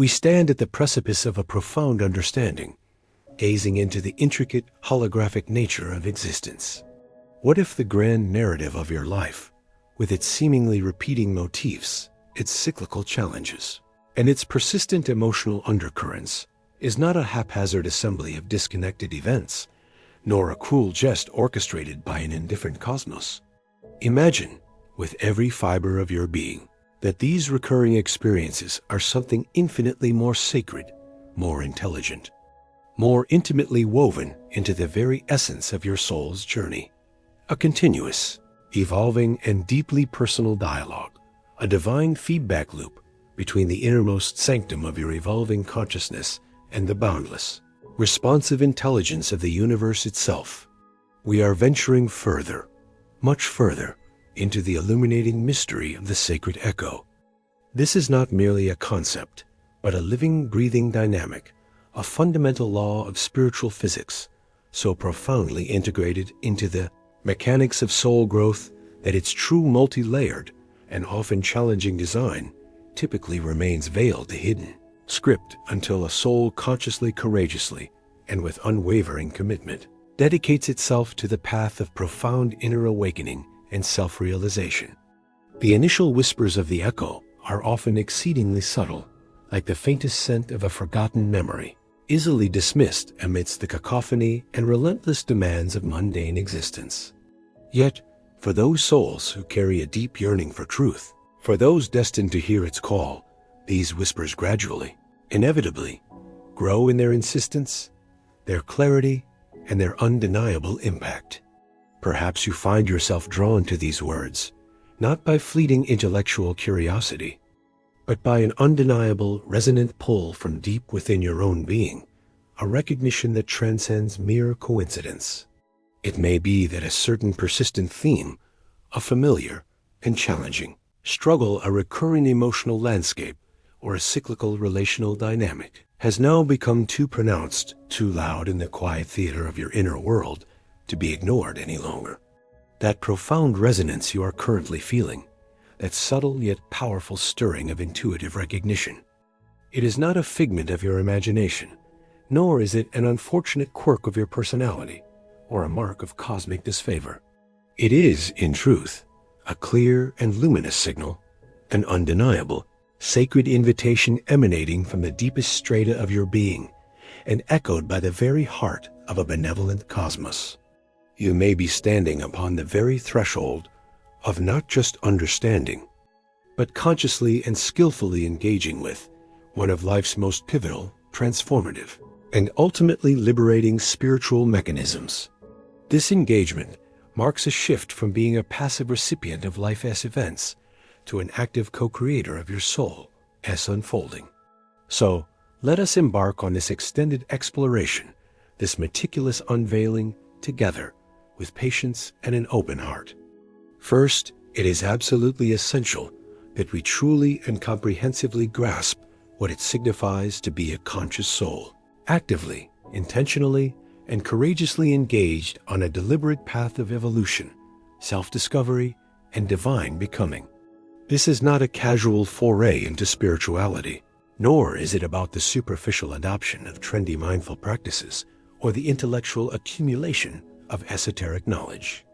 We stand at the precipice of a profound understanding, gazing into the intricate holographic nature of existence. What if the grand narrative of your life, with its seemingly repeating motifs, its cyclical challenges, and its persistent emotional undercurrents, is not a haphazard assembly of disconnected events, nor a cruel jest orchestrated by an indifferent cosmos? Imagine, with every fiber of your being, that these recurring experiences are something infinitely more sacred, more intelligent, more intimately woven into the very essence of your soul's journey. A continuous, evolving, and deeply personal dialogue, a divine feedback loop between the innermost sanctum of your evolving consciousness and the boundless, responsive intelligence of the universe itself. We are venturing further, much further, into the illuminating mystery of the sacred echo. This is not merely a concept, but a living, breathing dynamic, a fundamental law of spiritual physics, so profoundly integrated into the mechanics of soul growth that its true multi-layered and often challenging design typically remains veiled to hidden script until a soul consciously, courageously, and with unwavering commitment dedicates itself to the path of profound inner awakening and self-realization. The initial whispers of the echo are often exceedingly subtle, like the faintest scent of a forgotten memory, easily dismissed amidst the cacophony and relentless demands of mundane existence. Yet, for those souls who carry a deep yearning for truth, for those destined to hear its call, these whispers gradually, inevitably, grow in their insistence, their clarity, and their undeniable impact. Perhaps you find yourself drawn to these words, not by fleeting intellectual curiosity, but by an undeniable, resonant pull from deep within your own being, a recognition that transcends mere coincidence. It may be that a certain persistent theme, a familiar and challenging struggle, a recurring emotional landscape, or a cyclical relational dynamic, has now become too pronounced, too loud in the quiet theater of your inner world to be ignored any longer. That profound resonance you are currently feeling, that subtle yet powerful stirring of intuitive recognition, it is not a figment of your imagination, nor is it an unfortunate quirk of your personality or a mark of cosmic disfavor. It is, in truth, a clear and luminous signal, an undeniable, sacred invitation emanating from the deepest strata of your being and echoed by the very heart of a benevolent cosmos. You may be standing upon the very threshold of not just understanding, but consciously and skillfully engaging with one of life's most pivotal, transformative, and ultimately liberating spiritual mechanisms. This engagement marks a shift from being a passive recipient of life's events to an active co-creator of your soul as unfolding. So, let us embark on this extended exploration, this meticulous unveiling together with patience and an open heart. First, it is absolutely essential that we truly and comprehensively grasp what it signifies to be a conscious soul, actively, intentionally, and courageously engaged on a deliberate path of evolution, self-discovery, and divine becoming. This is not a casual foray into spirituality, nor is it about the superficial adoption of trendy mindful practices or the intellectual accumulation of esoteric knowledge.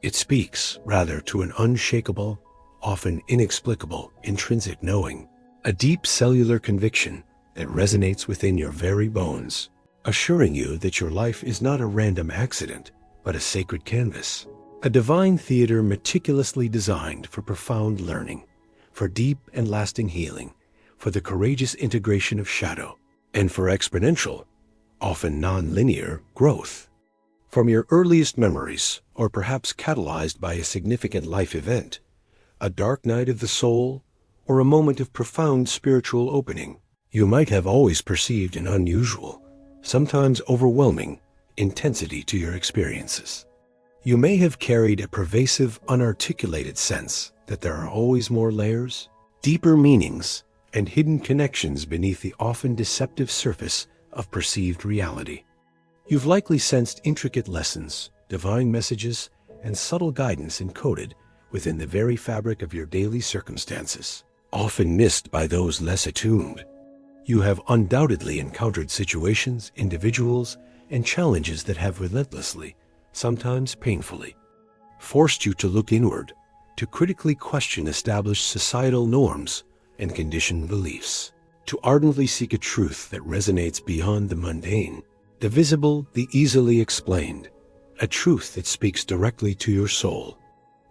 It speaks, rather, to an unshakable, often inexplicable, intrinsic knowing, a deep cellular conviction that resonates within your very bones, assuring you that your life is not a random accident, but a sacred canvas, a divine theater meticulously designed for profound learning, for deep and lasting healing, for the courageous integration of shadow, and for exponential, often non-linear, growth. From your earliest memories, or perhaps catalyzed by a significant life event, a dark night of the soul, or a moment of profound spiritual opening, you might have always perceived an unusual, sometimes overwhelming, intensity to your experiences. You may have carried a pervasive, unarticulated sense that there are always more layers, deeper meanings, and hidden connections beneath the often deceptive surface of perceived reality. You've likely sensed intricate lessons, divine messages, and subtle guidance encoded within the very fabric of your daily circumstances, often missed by those less attuned. You have undoubtedly encountered situations, individuals, and challenges that have relentlessly, sometimes painfully, forced you to look inward, to critically question established societal norms and conditioned beliefs, to ardently seek a truth that resonates beyond the mundane, the visible, the easily explained, a truth that speaks directly to your soul.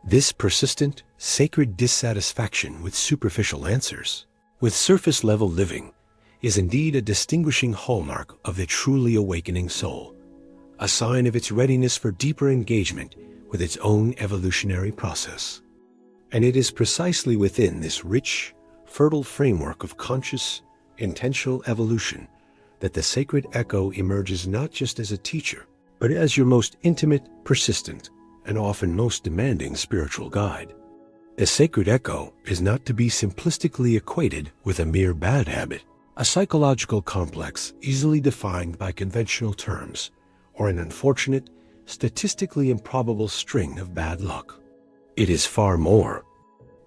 This persistent, sacred dissatisfaction with superficial answers, with surface-level living, is indeed a distinguishing hallmark of the truly awakening soul, a sign of its readiness for deeper engagement with its own evolutionary process. And it is precisely within this rich, fertile framework of conscious, intentional evolution that the sacred echo emerges not just as a teacher, but as your most intimate, persistent, and often most demanding spiritual guide. The sacred echo is not to be simplistically equated with a mere bad habit, a psychological complex easily defined by conventional terms, or an unfortunate, statistically improbable string of bad luck. It is far more.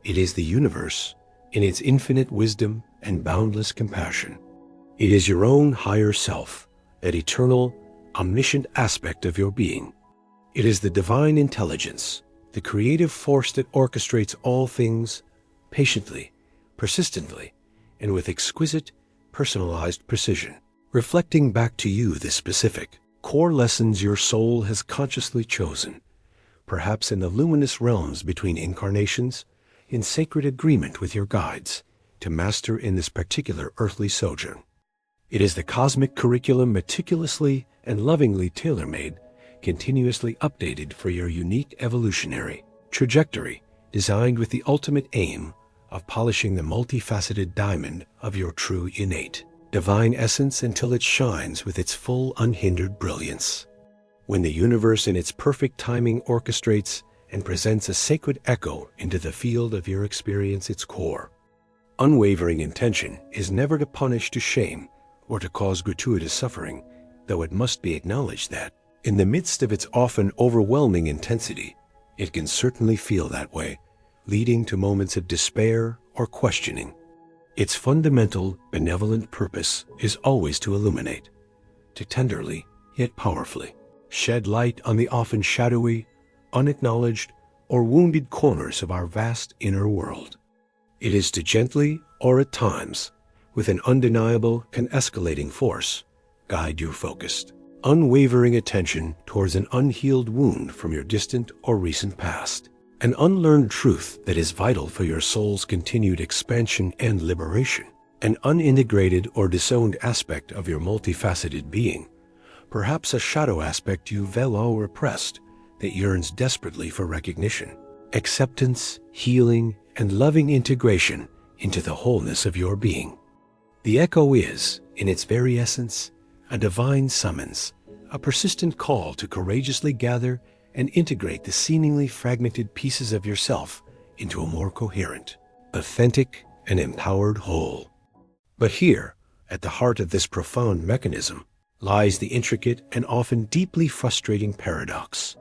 It is the universe in its infinite wisdom and boundless compassion. It is your own higher self, that eternal, omniscient aspect of your being. It is the divine intelligence, the creative force that orchestrates all things patiently, persistently, and with exquisite, personalized precision, reflecting back to you the specific, core lessons your soul has consciously chosen, perhaps in the luminous realms between incarnations, in sacred agreement with your guides, to master in this particular earthly sojourn. It is the cosmic curriculum meticulously and lovingly tailor-made, continuously updated for your unique evolutionary trajectory, designed with the ultimate aim of polishing the multifaceted diamond of your true innate, divine essence until it shines with its full unhindered brilliance. When the universe in its perfect timing orchestrates and presents a sacred echo into the field of your experience, its core, unwavering intention is never to punish, to shame, or to cause gratuitous suffering, though it must be acknowledged that, in the midst of its often overwhelming intensity, it can certainly feel that way, leading to moments of despair or questioning. Its fundamental, benevolent purpose is always to illuminate, to tenderly, yet powerfully, shed light on the often shadowy, unacknowledged, or wounded corners of our vast inner world. It is to gently, or at times, with an undeniable and escalating force, guide your focused, unwavering attention towards an unhealed wound from your distant or recent past, an unlearned truth that is vital for your soul's continued expansion and liberation, an unintegrated or disowned aspect of your multifaceted being, perhaps a shadow aspect you velo repressed that yearns desperately for recognition, acceptance, healing, and loving integration into the wholeness of your being. The echo is, in its very essence, a divine summons, a persistent call to courageously gather and integrate the seemingly fragmented pieces of yourself into a more coherent, authentic, and empowered whole. But here, at the heart of this profound mechanism, lies the intricate and often deeply frustrating paradox.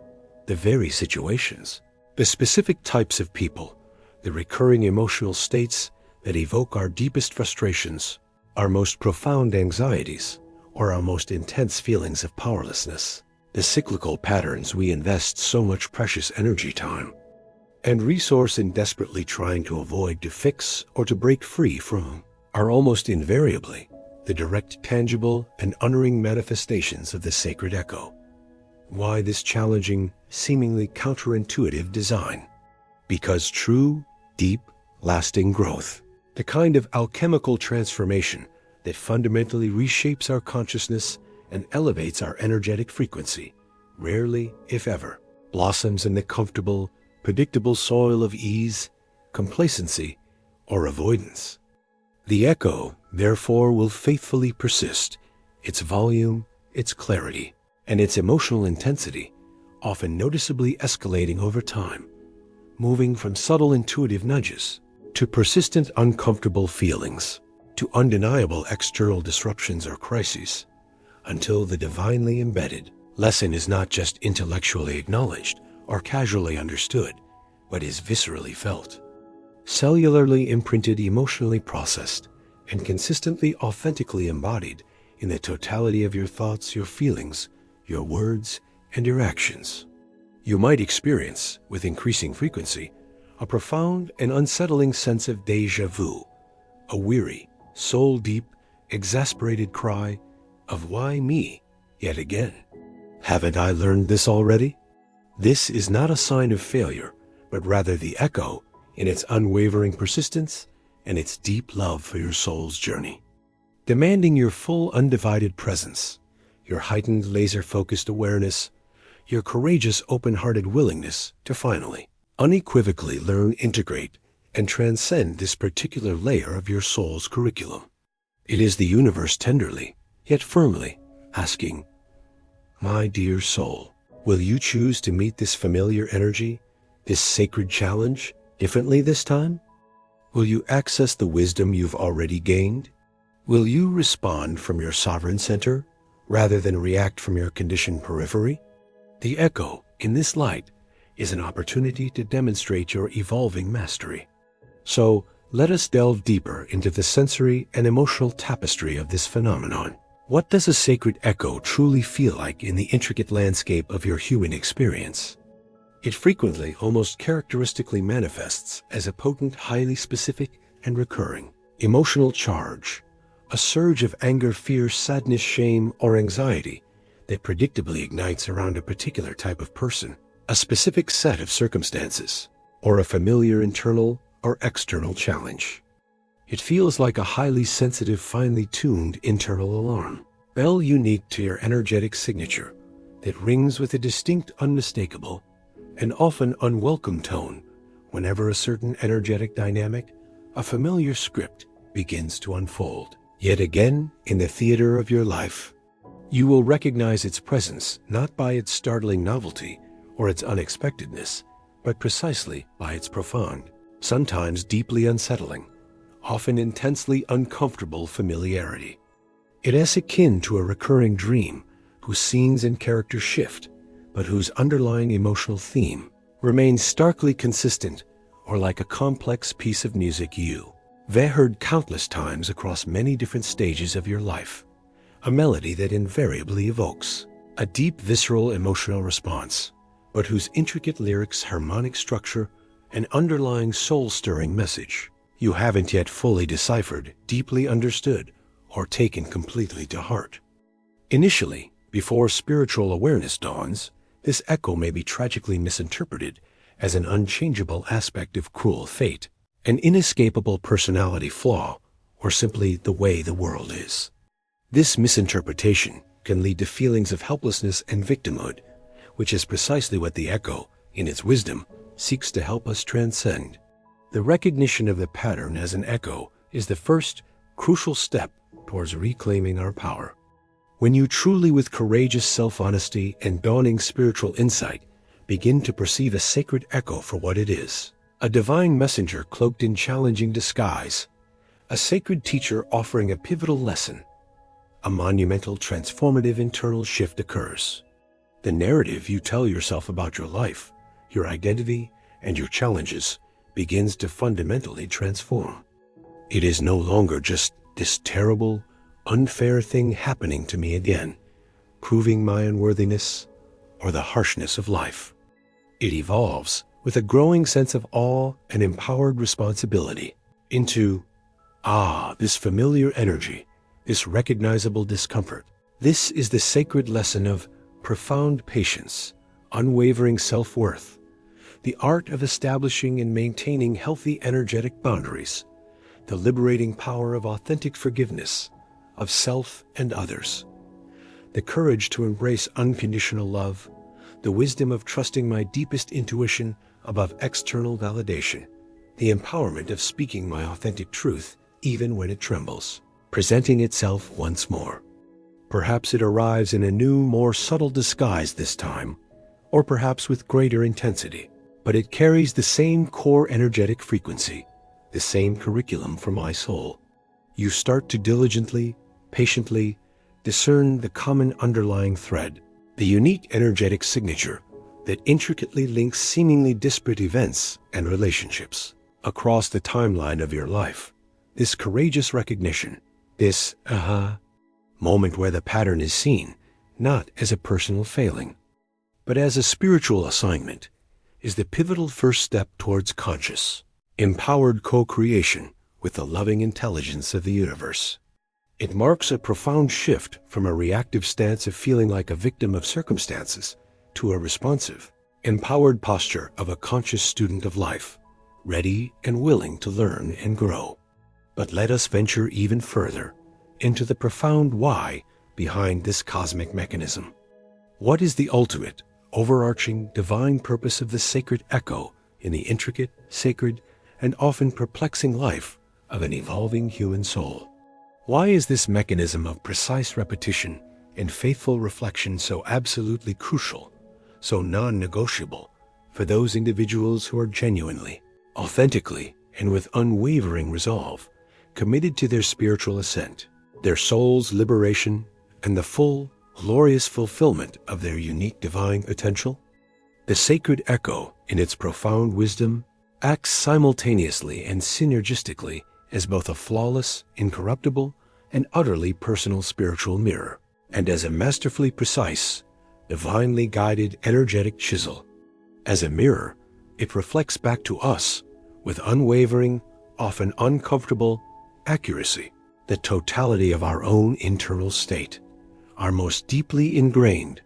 The very situations, the specific types of people, the recurring emotional states that evoke our deepest frustrations, our most profound anxieties, or our most intense feelings of powerlessness, the cyclical patterns we invest so much precious energy, time, and resource in desperately trying to avoid, to fix, or to break free from, are almost invariably the direct, tangible, and unerring manifestations of the sacred echo. Why this challenging, seemingly counterintuitive design? Because true, deep, lasting growth, the kind of alchemical transformation that fundamentally reshapes our consciousness and elevates our energetic frequency, rarely, if ever, blossoms in the comfortable, predictable soil of ease, complacency, or avoidance. The echo, therefore, will faithfully persist, its volume, its clarity, and its emotional intensity, often noticeably escalating over time, moving from subtle intuitive nudges to persistent uncomfortable feelings, to undeniable external disruptions or crises, until the divinely embedded lesson is not just intellectually acknowledged or casually understood, but is viscerally felt, cellularly imprinted, emotionally processed, and consistently authentically embodied in the totality of your thoughts, your feelings, your words, and your actions. You might experience, with increasing frequency, a profound and unsettling sense of déjà vu, a weary, soul-deep, exasperated cry of "Why me?" yet again. Haven't I learned this already? This is not a sign of failure, but rather the echo, in its unwavering persistence and its deep love for your soul's journey, demanding your full undivided presence, your heightened laser-focused awareness, your courageous open-hearted willingness to finally, unequivocally learn, integrate, and transcend this particular layer of your soul's curriculum. It is the universe tenderly, yet firmly, asking, "My dear soul, will you choose to meet this familiar energy, this sacred challenge, differently this time? Will you access the wisdom you've already gained? Will you respond from your sovereign center, rather than react from your conditioned periphery?" The echo, in this light, is an opportunity to demonstrate your evolving mastery. So, let us delve deeper into the sensory and emotional tapestry of this phenomenon. What does a sacred echo truly feel like in the intricate landscape of your human experience? It frequently, almost characteristically, manifests as a potent, highly specific and recurring emotional charge, a surge of anger, fear, sadness, shame, or anxiety that predictably ignites around a particular type of person, a specific set of circumstances, or a familiar internal or external challenge. It feels like a highly sensitive, finely tuned internal alarm bell unique to your energetic signature that rings with a distinct, unmistakable, and often unwelcome tone whenever a certain energetic dynamic, a familiar script, begins to unfold. Yet again, in the theater of your life, you will recognize its presence not by its startling novelty or its unexpectedness, but precisely by its profound, sometimes deeply unsettling, often intensely uncomfortable familiarity. It is akin to a recurring dream whose scenes and characters shift, but whose underlying emotional theme remains starkly consistent, or like a complex piece of music you've heard countless times across many different stages of your life, a melody that invariably evokes a deep, visceral emotional response, but whose intricate lyrics, harmonic structure, and underlying soul-stirring message you haven't yet fully deciphered, deeply understood, or taken completely to heart. Initially, before spiritual awareness dawns, this echo may be tragically misinterpreted as an unchangeable aspect of cruel fate, an inescapable personality flaw, or simply the way the world is. This misinterpretation can lead to feelings of helplessness and victimhood, which is precisely what the echo, in its wisdom, seeks to help us transcend. The recognition of the pattern as an echo is the first, crucial step towards reclaiming our power. When you truly, with courageous self-honesty and dawning spiritual insight, begin to perceive a sacred echo for what it is, a divine messenger cloaked in challenging disguise, a sacred teacher offering a pivotal lesson, a monumental, transformative internal shift occurs. The narrative you tell yourself about your life, your identity, and your challenges begins to fundamentally transform. It is no longer just this terrible, unfair thing happening to me again, proving my unworthiness or the harshness of life. It evolves with a growing sense of awe and empowered responsibility into, this familiar energy, this recognizable discomfort. This is the sacred lesson of profound patience, unwavering self-worth, the art of establishing and maintaining healthy energetic boundaries, the liberating power of authentic forgiveness of self and others, the courage to embrace unconditional love, the wisdom of trusting my deepest intuition above external validation, the empowerment of speaking my authentic truth even when it trembles, presenting itself once more. Perhaps it arrives in a new, more subtle disguise this time, or perhaps with greater intensity, but it carries the same core energetic frequency, the same curriculum for my soul. You start to diligently, patiently discern the common underlying thread, the unique energetic signature that intricately links seemingly disparate events and relationships across the timeline of your life, This courageous recognition, this aha moment where the pattern is seen, not as a personal failing, but as a spiritual assignment, is the pivotal first step towards conscious, empowered co-creation with the loving intelligence of the universe. It marks a profound shift from a reactive stance of feeling like a victim of circumstances to a responsive, empowered posture of a conscious student of life, ready and willing to learn and grow. But let us venture even further into the profound why behind this cosmic mechanism. What is the ultimate, overarching, divine purpose of the sacred echo in the intricate, sacred, and often perplexing life of an evolving human soul? Why is this mechanism of precise repetition and faithful reflection so absolutely crucial, so non-negotiable for those individuals who are genuinely, authentically, and with unwavering resolve committed to their spiritual ascent, their soul's liberation, and the full, glorious fulfillment of their unique divine potential? The sacred echo, in its profound wisdom, acts simultaneously and synergistically as both a flawless, incorruptible, and utterly personal spiritual mirror, and as a masterfully precise, divinely guided energetic chisel. As a mirror, it reflects back to us, with unwavering, often uncomfortable, accuracy, the totality of our own internal state, our most deeply ingrained,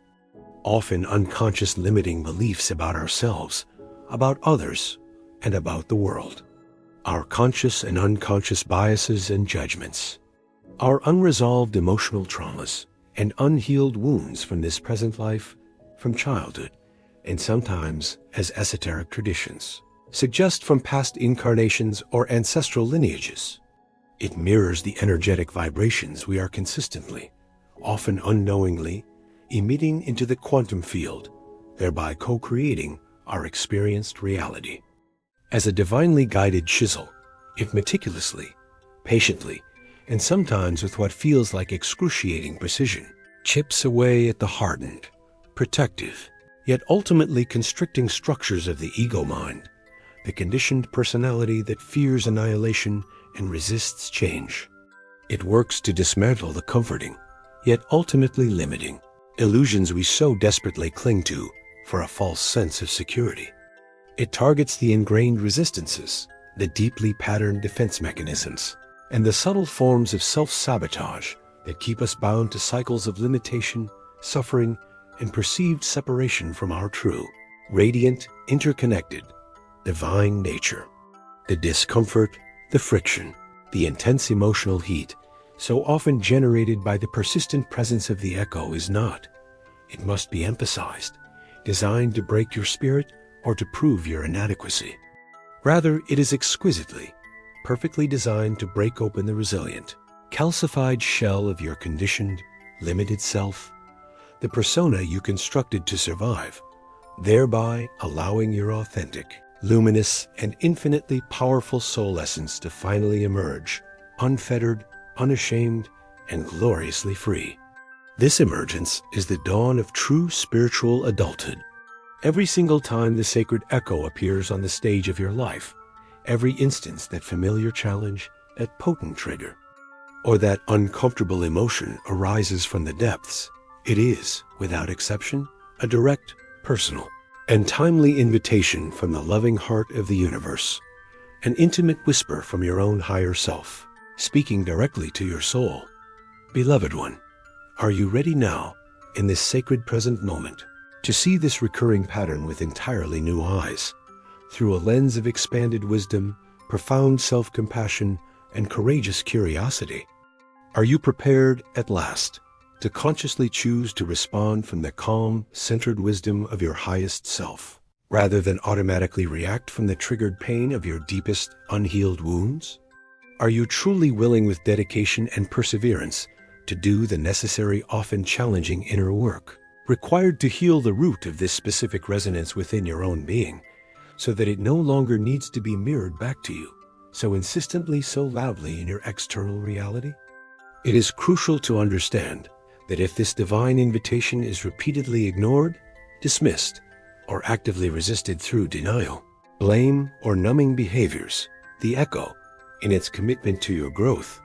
often unconscious limiting beliefs about ourselves, about others, and about the world, our conscious and unconscious biases and judgments, our unresolved emotional traumas and unhealed wounds from this present life, from childhood, and sometimes as esoteric traditions, suggest from past incarnations or ancestral lineages. It mirrors the energetic vibrations we are consistently, often unknowingly, emitting into the quantum field, thereby co-creating our experienced reality. As a divinely guided chisel, it meticulously, patiently, and sometimes with what feels like excruciating precision, chips away at the hardened, protective, yet ultimately constricting structures of the ego mind, the conditioned personality that fears annihilation and resists change. It works to dismantle the comforting, yet ultimately limiting, illusions we so desperately cling to for a false sense of security. It targets the ingrained resistances, the deeply patterned defense mechanisms, and the subtle forms of self-sabotage that keep us bound to cycles of limitation, suffering, and perceived separation from our true, radiant, interconnected, divine nature. The discomfort, the friction, the intense emotional heat, so often generated by the persistent presence of the echo, is not, it must be emphasized, designed to break your spirit or to prove your inadequacy. Rather, it is exquisitely, perfectly designed to break open the resilient, calcified shell of your conditioned, limited self, the persona you constructed to survive, thereby allowing your authentic, luminous, and infinitely powerful soul essence to finally emerge, unfettered, unashamed, and gloriously free. This emergence is the dawn of true spiritual adulthood. Every single time the sacred echo appears on the stage of your life, every instance that familiar challenge, that potent trigger, or that uncomfortable emotion arises from the depths, it is, without exception, a direct, personal, and timely invitation from the loving heart of the universe, an intimate whisper from your own higher self, speaking directly to your soul. Beloved one, are you ready now, in this sacred present moment, to see this recurring pattern with entirely new eyes, through a lens of expanded wisdom, profound self-compassion, and courageous curiosity? Are you prepared, at last, to consciously choose to respond from the calm, centered wisdom of your highest self, rather than automatically react from the triggered pain of your deepest, unhealed wounds? Are you truly willing with dedication and perseverance to do the necessary, often challenging inner work required to heal the root of this specific resonance within your own being, so that it no longer needs to be mirrored back to you so insistently, so loudly in your external reality? It is crucial to understand that if this divine invitation is repeatedly ignored, dismissed, or actively resisted through denial, blame, or numbing behaviors, the echo, in its commitment to your growth,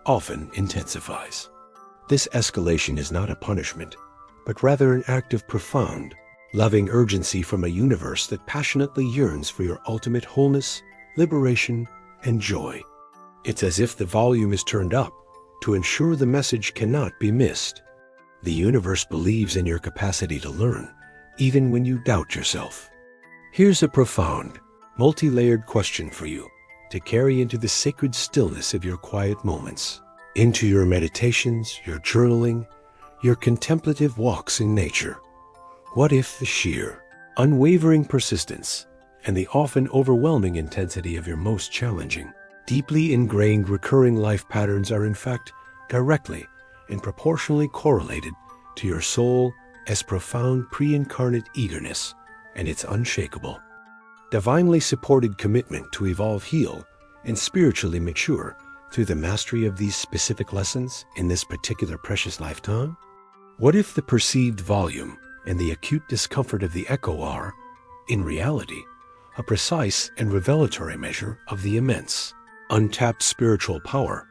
often intensifies. This escalation is not a punishment, but rather an act of profound, loving urgency from a universe that passionately yearns for your ultimate wholeness, liberation, and joy. It's as if the volume is turned up to ensure the message cannot be missed. The universe believes in your capacity to learn, even when you doubt yourself. Here's a profound, multi-layered question for you to carry into the sacred stillness of your quiet moments, into your meditations, your journaling, your contemplative walks in nature. What if the sheer, unwavering persistence and the often overwhelming intensity of your most challenging, deeply ingrained recurring life patterns are in fact directly and proportionally correlated to your soul as profound pre-incarnate eagerness and its unshakable, divinely supported commitment to evolve, heal, and spiritually mature through the mastery of these specific lessons in this particular precious lifetime? What if the perceived volume and the acute discomfort of the echo are, in reality, a precise and revelatory measure of the immense, untapped spiritual power,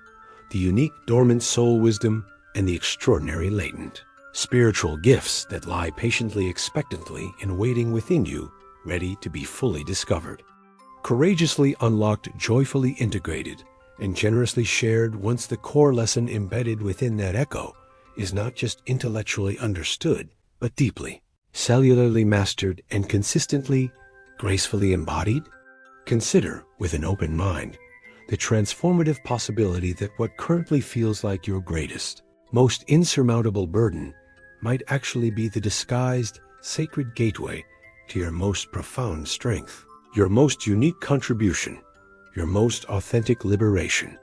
the unique dormant soul wisdom, and the extraordinary latent spiritual gifts that lie patiently expectantly in waiting within you, ready to be fully discovered? Courageously unlocked, joyfully integrated, and generously shared once the core lesson embedded within that echo is not just intellectually understood, but deeply, cellularly mastered and consistently, gracefully embodied? Consider, with an open mind, the transformative possibility that what currently feels like your greatest, most insurmountable burden might actually be the disguised, sacred gateway to your most profound strength, your most unique contribution, your most authentic liberation.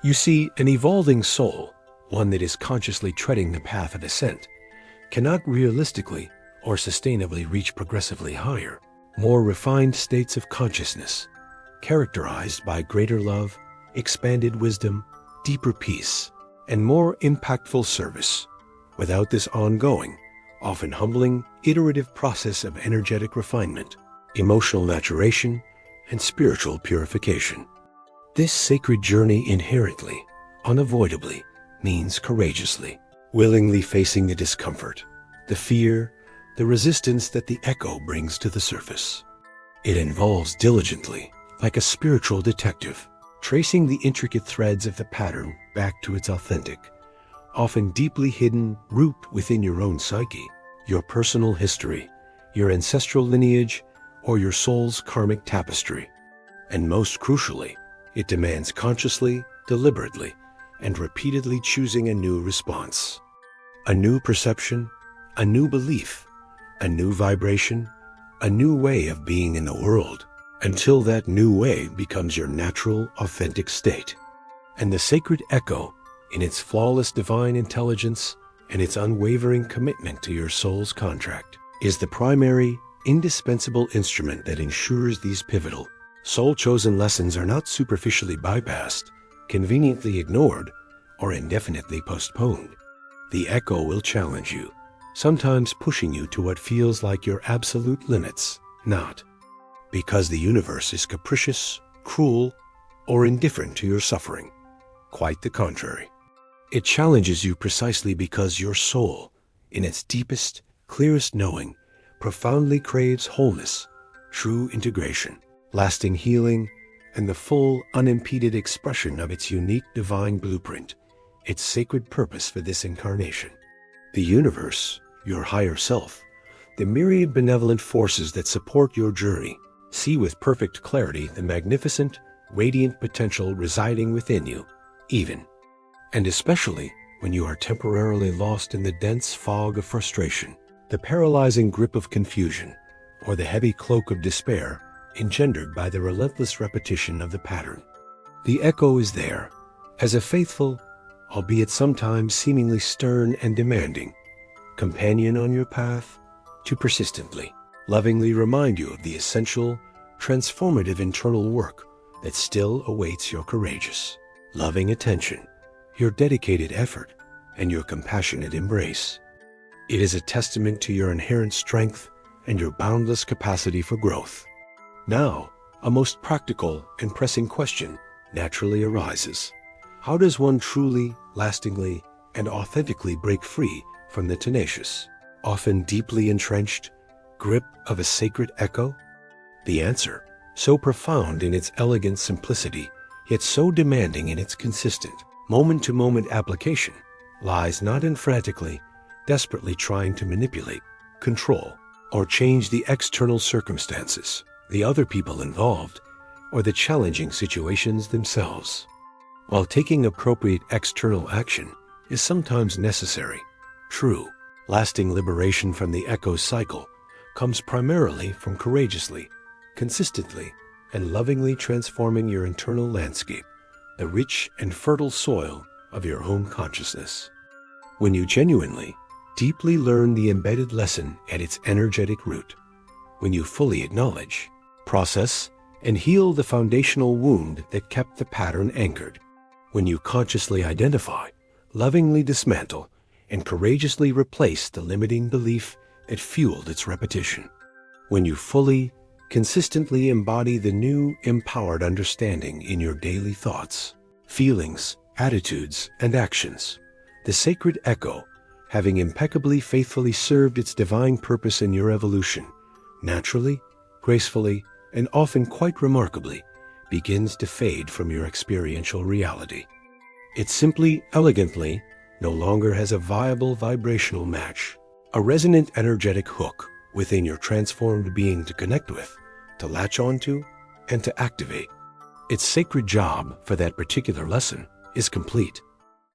You see, an evolving soul, one that is consciously treading the path of ascent, cannot realistically or sustainably reach progressively higher, more refined states of consciousness, characterized by greater love, expanded wisdom, deeper peace, and more impactful service, without this ongoing, often humbling, iterative process of energetic refinement, emotional maturation, and spiritual purification. This sacred journey inherently, unavoidably, means courageously, willingly facing the discomfort, the fear, the resistance that the echo brings to the surface. It involves diligently, like a spiritual detective, tracing the intricate threads of the pattern back to its authentic, often deeply hidden root within your own psyche, your personal history, your ancestral lineage, or your soul's karmic tapestry. And most crucially, it demands consciously, deliberately, and repeatedly choosing a new response, a new perception, a new belief, a new vibration, a new way of being in the world, until that new way becomes your natural, authentic state. And the sacred echo, in its flawless divine intelligence and its unwavering commitment to your soul's contract, is the primary, indispensable instrument that ensures these pivotal, soul-chosen lessons are not superficially bypassed, conveniently ignored, or indefinitely postponed. The echo will challenge you, sometimes pushing you to what feels like your absolute limits, not because the universe is capricious, cruel, or indifferent to your suffering. Quite the contrary. It challenges you precisely because your soul, in its deepest, clearest knowing, profoundly craves wholeness, true integration, lasting healing, and the full, unimpeded expression of its unique divine blueprint, its sacred purpose for this incarnation. The universe, your higher self, the myriad benevolent forces that support your journey, see with perfect clarity the magnificent, radiant potential residing within you, even, and especially when you are temporarily lost in the dense fog of frustration, the paralyzing grip of confusion, or the heavy cloak of despair engendered by the relentless repetition of the pattern. The echo is there, as a faithful, albeit sometimes seemingly stern and demanding, companion on your path to persistently, lovingly remind you of the essential, transformative internal work that still awaits your courageous, loving attention, your dedicated effort, and your compassionate embrace. It is a testament to your inherent strength and your boundless capacity for growth. Now, a most practical and pressing question naturally arises. How does one truly, lastingly, and authentically break free from the tenacious, often deeply entrenched, grip of a sacred echo? The answer, so profound in its elegant simplicity, yet so demanding in its consistent, moment-to-moment application, lies not in frantically, desperately trying to manipulate, control, or change the external circumstances, the other people involved, or the challenging situations themselves. While taking appropriate external action is sometimes necessary, true, lasting liberation from the echo cycle comes primarily from courageously, consistently, and lovingly transforming your internal landscape, the rich and fertile soil of your own consciousness. When you genuinely, deeply learn the embedded lesson at its energetic root, when you fully acknowledge, process, and heal the foundational wound that kept the pattern anchored, when you consciously identify, lovingly dismantle, and courageously replace the limiting belief that fueled its repetition, when you fully, consistently embody the new, empowered understanding in your daily thoughts, feelings, attitudes, and actions, the sacred echo, having impeccably faithfully served its divine purpose in your evolution, naturally, gracefully, and often quite remarkably, begins to fade from your experiential reality. It simply, elegantly, no longer has a viable vibrational match, a resonant energetic hook within your transformed being to connect with, to latch onto, and to activate. Its sacred job for that particular lesson is complete.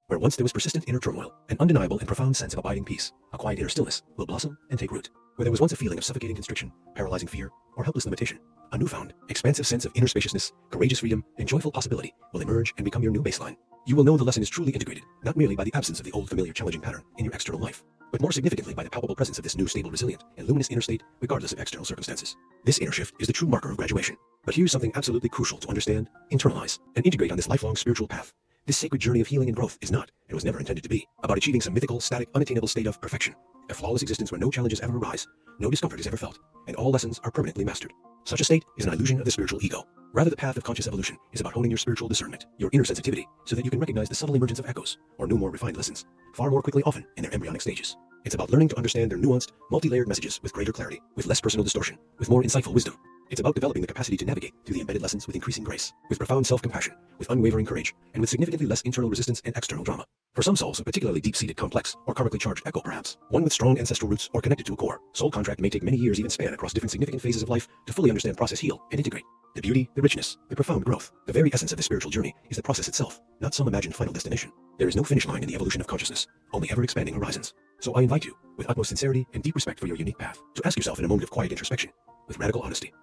Where once there was persistent inner turmoil, an undeniable and profound sense of abiding peace, a quiet inner stillness will blossom and take root. Where there was once a feeling of suffocating constriction, paralyzing fear, or helpless limitation, a newfound, expansive sense of inner spaciousness, courageous freedom, and joyful possibility will emerge and become your new baseline. You will know the lesson is truly integrated, not merely by the absence of the old familiar challenging pattern in your external life, but more significantly by the palpable presence of this new stable, resilient, and luminous inner state regardless of external circumstances. This inner shift is the true marker of graduation. But here's something absolutely crucial to understand, internalize, and integrate on this lifelong spiritual path. This sacred journey of healing and growth is not, and was never intended to be, about achieving some mythical, static, unattainable state of perfection, a flawless existence where no challenges ever arise, no discomfort is ever felt, and all lessons are permanently mastered. Such a state is an illusion of the spiritual ego. Rather, the path of conscious evolution is about honing your spiritual discernment, your inner sensitivity, so that you can recognize the subtle emergence of echoes, or new, more refined lessons, far more quickly often in their embryonic stages. It's about learning to understand their nuanced, multi-layered messages with greater clarity, with less personal distortion, with more insightful wisdom. It's about developing the capacity to navigate through the embedded lessons with increasing grace, with profound self-compassion, with unwavering courage, and with significantly less internal resistance and external drama. For some souls, a particularly deep-seated, complex, or karmically charged echo perhaps, one with strong ancestral roots or connected to a core soul contract may take many years, even span across different significant phases of life to fully understand, process, heal, and integrate. The beauty, the richness, the profound growth, the very essence of the spiritual journey is the process itself, not some imagined final destination. There is no finish line in the evolution of consciousness, only ever-expanding horizons. So I invite you, with utmost sincerity and deep respect for your unique path, to ask yourself in a moment of quiet introspection, with radical honesty,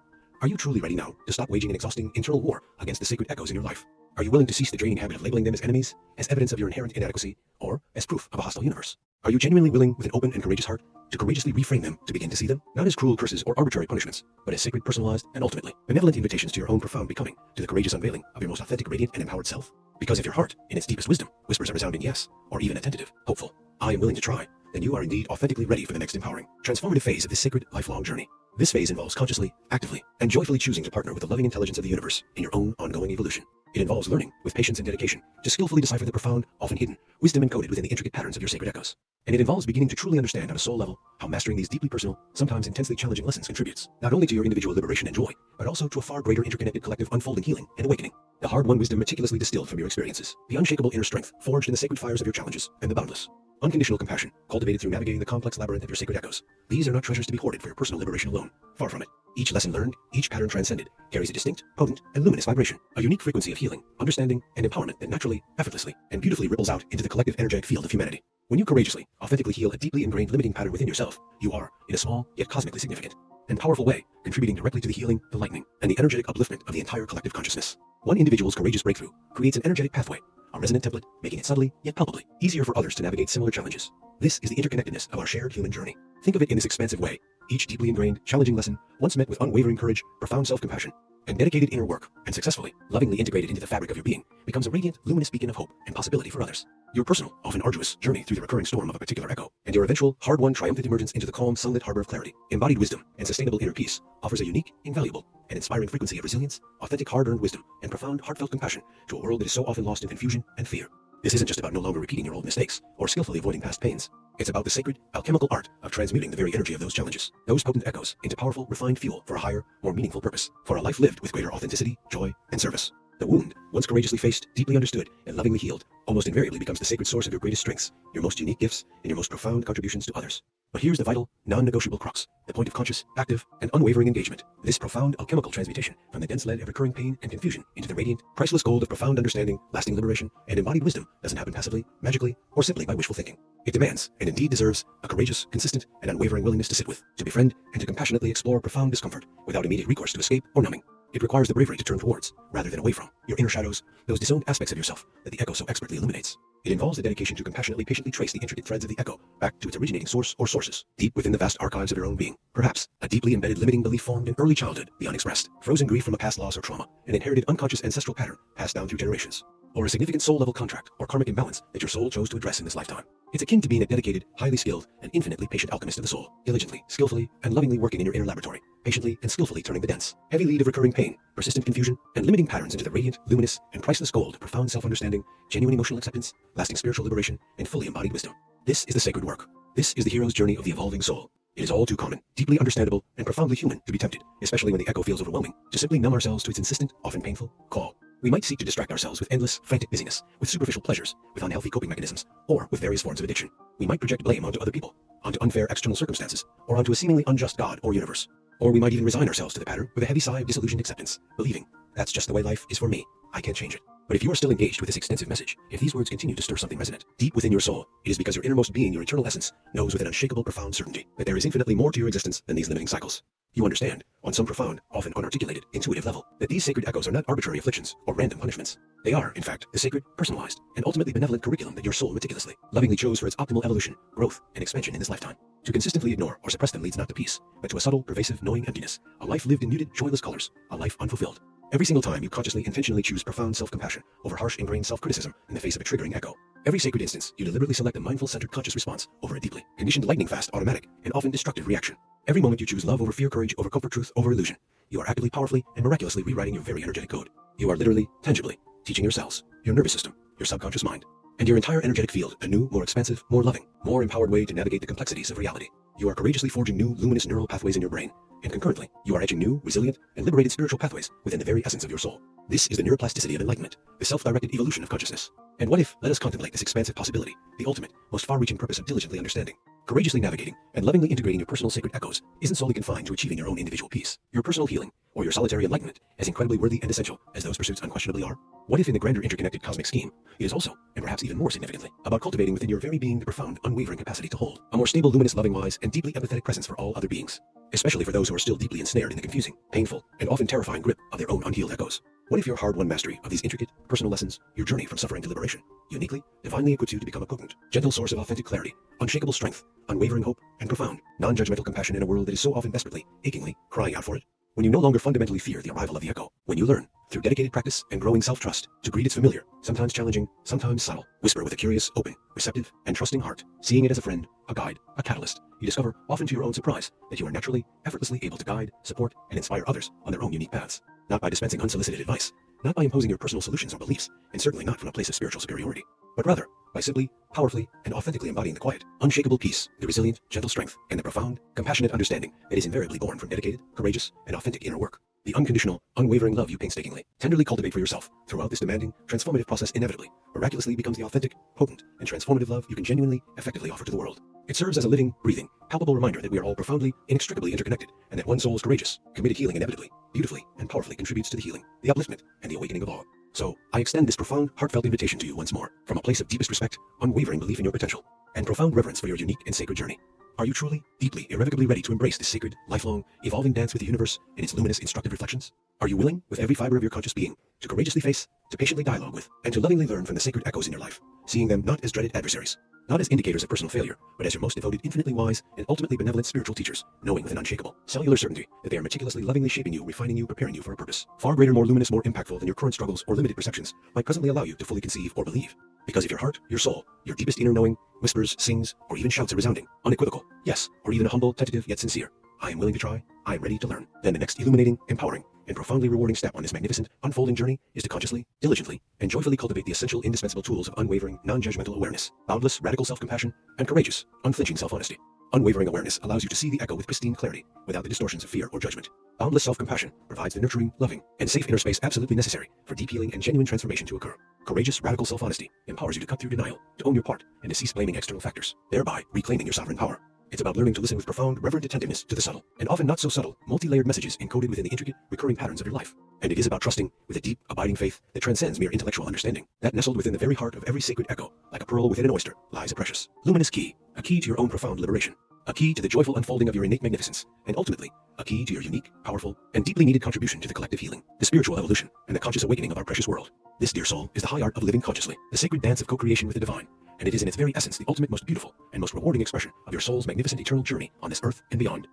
are you truly ready now to stop waging an exhausting internal war against the sacred echoes in your life? Are you willing to cease the draining habit of labeling them as enemies, as evidence of your inherent inadequacy, or as proof of a hostile universe? Are you genuinely willing, with an open and courageous heart, to courageously reframe them, to begin to see them, not as cruel curses or arbitrary punishments, but as sacred, personalized, and ultimately benevolent invitations to your own profound becoming, to the courageous unveiling of your most authentic, radiant, and empowered self? Because if your heart, in its deepest wisdom, whispers a resounding yes, or even a tentative, hopeful, I am willing to try, then you are indeed authentically ready for the next empowering, transformative phase of this sacred, lifelong journey. This phase involves consciously, actively, and joyfully choosing to partner with the loving intelligence of the universe in your own ongoing evolution. It involves learning, with patience and dedication, to skillfully decipher the profound, often hidden, wisdom encoded within the intricate patterns of your sacred echoes. And it involves beginning to truly understand on a soul level how mastering these deeply personal, sometimes intensely challenging lessons contributes, not only to your individual liberation and joy, but also to a far greater interconnected collective unfolding healing and awakening. The hard-won wisdom meticulously distilled from your experiences, the unshakable inner strength forged in the sacred fires of your challenges, and the boundless, unconditional compassion cultivated through navigating the complex labyrinth of your sacred echoes. These are not treasures to be hoarded for your personal liberation alone. Far from it. Each lesson learned, each pattern transcended, carries a distinct, potent, and luminous vibration, a unique frequency of healing, understanding, and empowerment that naturally, effortlessly, and beautifully ripples out into the collective energetic field of humanity. When you courageously, authentically heal a deeply ingrained limiting pattern within yourself, you are, in a small, yet cosmically significant, and powerful way, contributing directly to the healing, the lightening, and the energetic upliftment of the entire collective consciousness. One individual's courageous breakthrough creates an energetic pathway, a resonant template, making it subtly, yet palpably, easier for others to navigate similar challenges. This is the interconnectedness of our shared human journey. Think of it in this expansive way. Each deeply ingrained, challenging lesson, once met with unwavering courage, profound self-compassion, and dedicated inner work, and successfully, lovingly integrated into the fabric of your being, becomes a radiant, luminous beacon of hope and possibility for others. Your personal, often arduous, journey through the recurring storm of a particular echo, and your eventual, hard-won, triumphant emergence into the calm, sunlit harbor of clarity, embodied wisdom, and sustainable inner peace, offers a unique, invaluable, and inspiring frequency of resilience, authentic hard-earned wisdom, and profound, heartfelt compassion to a world that is so often lost in confusion and fear. This isn't just about no longer repeating your old mistakes, or skillfully avoiding past pains. It's about the sacred, alchemical art of transmuting the very energy of those challenges, those potent echoes, into powerful, refined fuel for a higher, more meaningful purpose, for a life lived with greater authenticity, joy, and service. The wound, once courageously faced, deeply understood, and lovingly healed, almost invariably becomes the sacred source of your greatest strengths, your most unique gifts, and your most profound contributions to others. But here's the vital, non-negotiable crux, the point of conscious, active, and unwavering engagement. This profound alchemical transmutation from the dense lead of recurring pain and confusion into the radiant, priceless gold of profound understanding, lasting liberation, and embodied wisdom doesn't happen passively, magically, or simply by wishful thinking. It demands, and indeed deserves, a courageous, consistent, and unwavering willingness to sit with, to befriend, and to compassionately explore profound discomfort without immediate recourse to escape or numbing. It requires the bravery to turn towards, rather than away from, your inner shadows, those disowned aspects of yourself that the echo so expertly illuminates. It involves the dedication to compassionately, patiently trace the intricate threads of the echo back to its originating source or sources, deep within the vast archives of your own being. Perhaps a deeply embedded limiting belief formed in early childhood, the unexpressed, frozen grief from a past loss or trauma, an inherited unconscious ancestral pattern passed down through generations, or a significant soul-level contract or karmic imbalance that your soul chose to address in this lifetime. It's akin to being a dedicated, highly skilled, and infinitely patient alchemist of the soul, diligently, skillfully, and lovingly working in your inner laboratory, patiently and skillfully turning the dense, heavy lead of recurring pain, persistent confusion, and limiting patterns into the radiant, luminous, and priceless gold of profound self-understanding, genuine emotional acceptance, lasting spiritual liberation, and fully embodied wisdom. This is the sacred work. This is the hero's journey of the evolving soul. It is all too common, deeply understandable, and profoundly human to be tempted, especially when the echo feels overwhelming, to simply numb ourselves to its insistent, often painful, call. We might seek to distract ourselves with endless, frantic busyness, with superficial pleasures, with unhealthy coping mechanisms, or with various forms of addiction. We might project blame onto other people, onto unfair external circumstances, or onto a seemingly unjust God or universe. Or we might even resign ourselves to the pattern with a heavy sigh of disillusioned acceptance, believing, that's just the way life is for me, I can't change it. But if you are still engaged with this extensive message, if these words continue to stir something resonant deep within your soul, it is because your innermost being, your eternal essence, knows with an unshakable, profound certainty that there is infinitely more to your existence than these limiting cycles. You understand, on some profound, often unarticulated, intuitive level, that these sacred echoes are not arbitrary afflictions or random punishments. They are, in fact, the sacred, personalized, and ultimately benevolent curriculum that your soul meticulously, lovingly chose for its optimal evolution, growth, and expansion in this lifetime. To consistently ignore or suppress them leads not to peace, but to a subtle, pervasive, gnawing emptiness, a life lived in muted, joyless colors, a life unfulfilled. Every single time you consciously, intentionally choose profound self-compassion over harsh, ingrained self-criticism in the face of a triggering echo. Every sacred instance, you deliberately select a mindful, centered, conscious response over a deeply conditioned, lightning-fast, automatic, and often destructive reaction. Every moment you choose love over fear, courage over comfort, truth over illusion. You are actively, powerfully, and miraculously rewriting your very energetic code. You are literally, tangibly, teaching your cells, your nervous system, your subconscious mind, and your entire energetic field a new, more expansive, more loving, more empowered way to navigate the complexities of reality. You are courageously forging new, luminous neural pathways in your brain, and concurrently, you are etching new, resilient, and liberated spiritual pathways within the very essence of your soul. This is the neuroplasticity of enlightenment, the self-directed evolution of consciousness. And what if, let us contemplate this expansive possibility, the ultimate, most far-reaching purpose of diligently understanding, courageously navigating, and lovingly integrating your personal sacred echoes isn't solely confined to achieving your own individual peace, your personal healing, or your solitary enlightenment, as incredibly worthy and essential as those pursuits unquestionably are? What if in the grander interconnected cosmic scheme, it is also, and perhaps even more significantly, about cultivating within your very being the profound, unwavering capacity to hold a more stable, luminous, loving, wise, and deeply empathetic presence for all other beings, especially for those who are still deeply ensnared in the confusing, painful, and often terrifying grip of their own unhealed echoes? What if your hard-won mastery of these intricate, personal lessons, your journey from suffering to liberation, uniquely, divinely equips you to become a potent, gentle source of authentic clarity, unshakable strength, unwavering hope, and profound, non-judgmental compassion in a world that is so often desperately, achingly, crying out for it? When you no longer fundamentally fear the arrival of the echo, when you learn, through dedicated practice and growing self-trust, to greet its familiar, sometimes challenging, sometimes subtle, whisper with a curious, open, receptive, and trusting heart, seeing it as a friend, a guide, a catalyst, you discover, often to your own surprise, that you are naturally, effortlessly able to guide, support, and inspire others on their own unique paths. Not by dispensing unsolicited advice, not by imposing your personal solutions or beliefs, and certainly not from a place of spiritual superiority, but rather, by simply, powerfully, and authentically embodying the quiet, unshakable peace, the resilient, gentle strength, and the profound, compassionate understanding that is invariably born from dedicated, courageous, and authentic inner work. The unconditional, unwavering love you painstakingly, tenderly cultivate for yourself throughout this demanding, transformative process inevitably, miraculously becomes the authentic, potent, and transformative love you can genuinely, effectively offer to the world. It serves as a living, breathing, palpable reminder that we are all profoundly, inextricably interconnected, and that one soul's courageous, committed healing inevitably, beautifully, and powerfully contributes to the healing, the upliftment, and the awakening of all. So, I extend this profound, heartfelt invitation to you once more, from a place of deepest respect, unwavering belief in your potential, and profound reverence for your unique and sacred journey. Are you truly, deeply, irrevocably ready to embrace this sacred, lifelong, evolving dance with the universe and its luminous, instructive reflections? Are you willing, with every fiber of your conscious being, to courageously face, to patiently dialogue with, and to lovingly learn from the sacred echoes in your life, seeing them not as dreaded adversaries, not as indicators of personal failure, but as your most devoted, infinitely wise, and ultimately benevolent spiritual teachers, knowing with an unshakable, cellular certainty that they are meticulously, lovingly shaping you, refining you, preparing you for a purpose far greater, more luminous, more impactful than your current struggles or limited perceptions might presently allow you to fully conceive or believe. Because if your heart, your soul, your deepest inner knowing, whispers, sings, or even shouts a resounding, unequivocal yes, or even a humble, tentative, yet sincere, I am willing to try, I am ready to learn, then the next illuminating, empowering, and profoundly rewarding step on this magnificent, unfolding journey is to consciously, diligently, and joyfully cultivate the essential, indispensable tools of unwavering, non-judgmental awareness, boundless, radical self-compassion, and courageous, unflinching self-honesty. Unwavering awareness allows you to see the echo with pristine clarity, without the distortions of fear or judgment. Boundless self-compassion provides the nurturing, loving, and safe inner space absolutely necessary for deep healing and genuine transformation to occur. Courageous, radical self-honesty empowers you to cut through denial, to own your part, and to cease blaming external factors, thereby reclaiming your sovereign power. It's about learning to listen with profound, reverent attentiveness to the subtle, and often not so subtle, multi-layered messages encoded within the intricate, recurring patterns of your life. And it is about trusting, with a deep, abiding faith that transcends mere intellectual understanding, that nestled within the very heart of every sacred echo, like a pearl within an oyster, lies a precious, luminous key, a key to your own profound liberation, a key to the joyful unfolding of your innate magnificence, and ultimately, a key to your unique, powerful, and deeply needed contribution to the collective healing, the spiritual evolution, and the conscious awakening of our precious world. This, dear soul, is the high art of living consciously, the sacred dance of co-creation with the divine, and it is in its very essence the ultimate, most beautiful, and most rewarding expression of your soul's magnificent eternal journey on this earth and beyond.